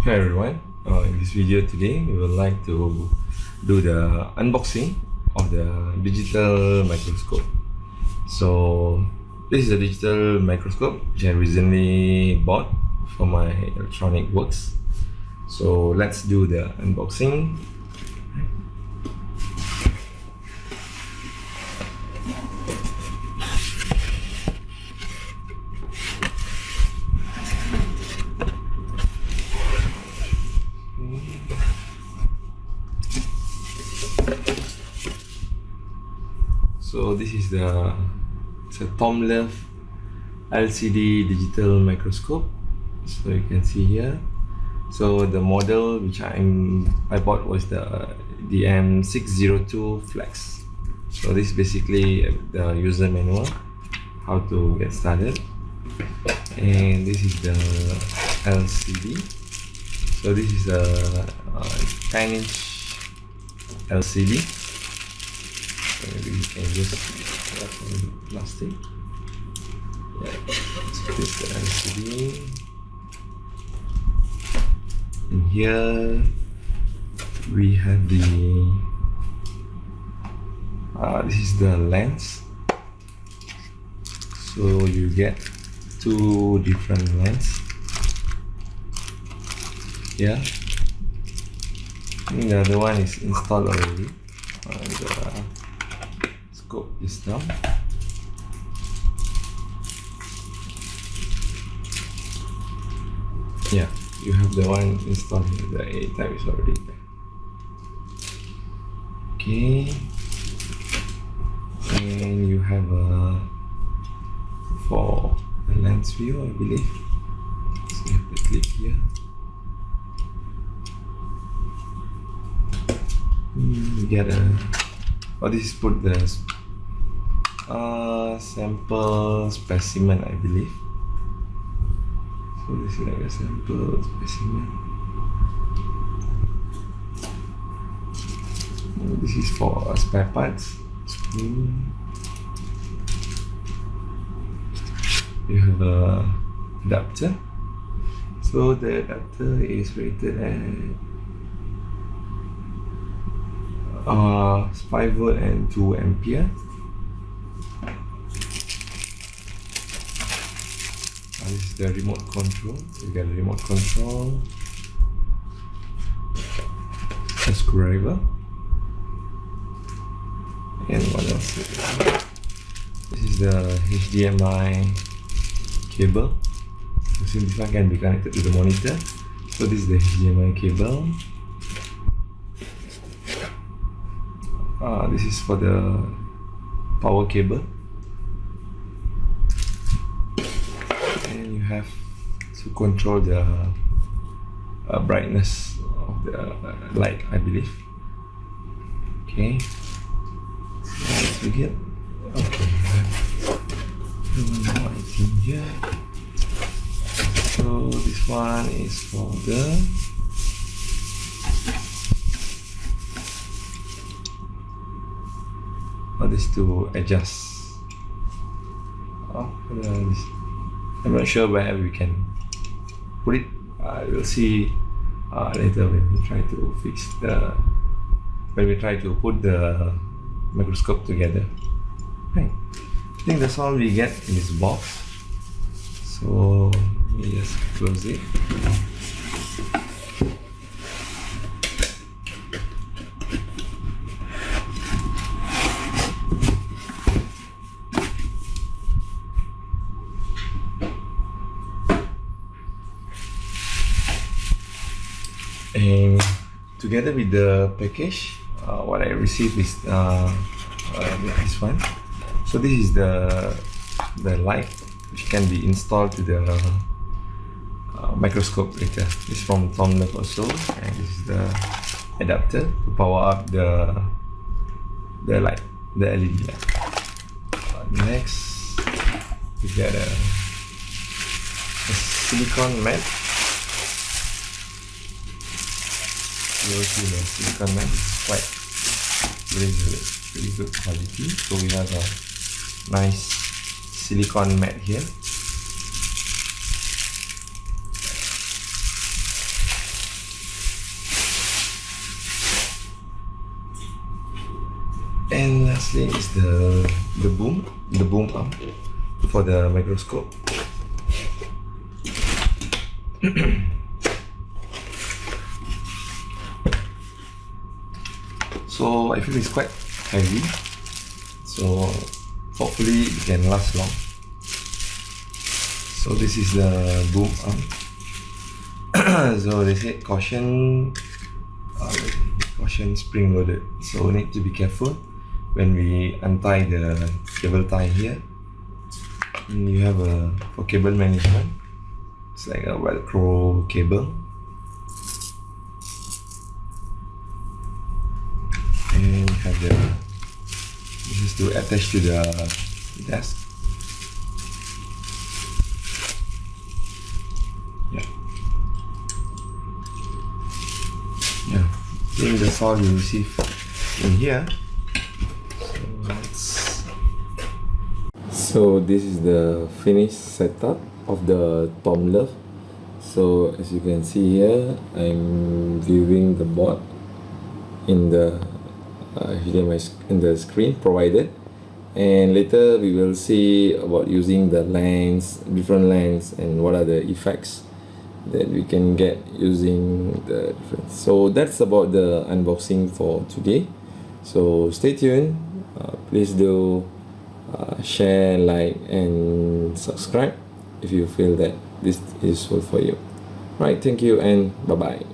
Hi everyone, in this video today we would like to do the unboxing of the digital microscope. So this is a digital microscope which I recently bought for my electronic works. So let's do the unboxing. So this is it's a Tomlov LCD digital microscope. So you can see here. So the model which I bought was the DM602 Flex. So this is basically the user manual, how to get started. And this is the LCD. So this is a 10-inch LCD. Maybe you can just put some plastic. Yeah, so this is the LCD. And here we have this is the lens. So you get two different lens. Yeah, I think the other one is installed already. The scope is down. Yeah, you have the one installed here. The A type is already there. Okay, and you have for the lens view, I believe. So you have the clip here. You get this is put the sample specimen, I believe. So this is like a sample specimen. And this is for spare parts. Screw. You have a adapter. So the adapter is rated at 5 volt and 2 ampere. This is the remote control. You get a remote control, a screwdriver, and what else? This is the HDMI cable. So this one can be connected to the monitor. So this is the HDMI cable. This is for the power cable, and you have to control the brightness of the light, I believe. Okay, so let's begin. Okay, one more item here. So this one is for the this to adjust. I'm not sure where we can put it. We'll see later when we try to put the microscope together. Okay. I think that's all we get in this box. So let me just close it. And together with the package, what I received is this one. So this is the light which can be installed to the microscope later. This is from Tomlov also, and this is the adapter to power up the light, the LED light. Next, we get a silicone mat. You will see the silicone mat is quite really good quality. So we have a nice silicone mat here. lastly is the boom arm for the microscope. So I feel it's quite heavy, so hopefully it can last long. So this is the boom arm. So they say caution spring loaded, so we need to be careful when we untie the cable tie here. And you have for cable management, it's like a velcro cable, and you have this is to attach to the desk. I think that's all you receive in here. So this is the finished setup of the Tomlov. So as you can see here, I'm viewing the board in the HDMI in the screen provided, and later we will see about using the lens, different lens, and what are the effects that we can get using the different. So that's about the unboxing for today. So stay tuned. Please do share, like, and subscribe if you feel that this is useful for you. Right, thank you and bye bye.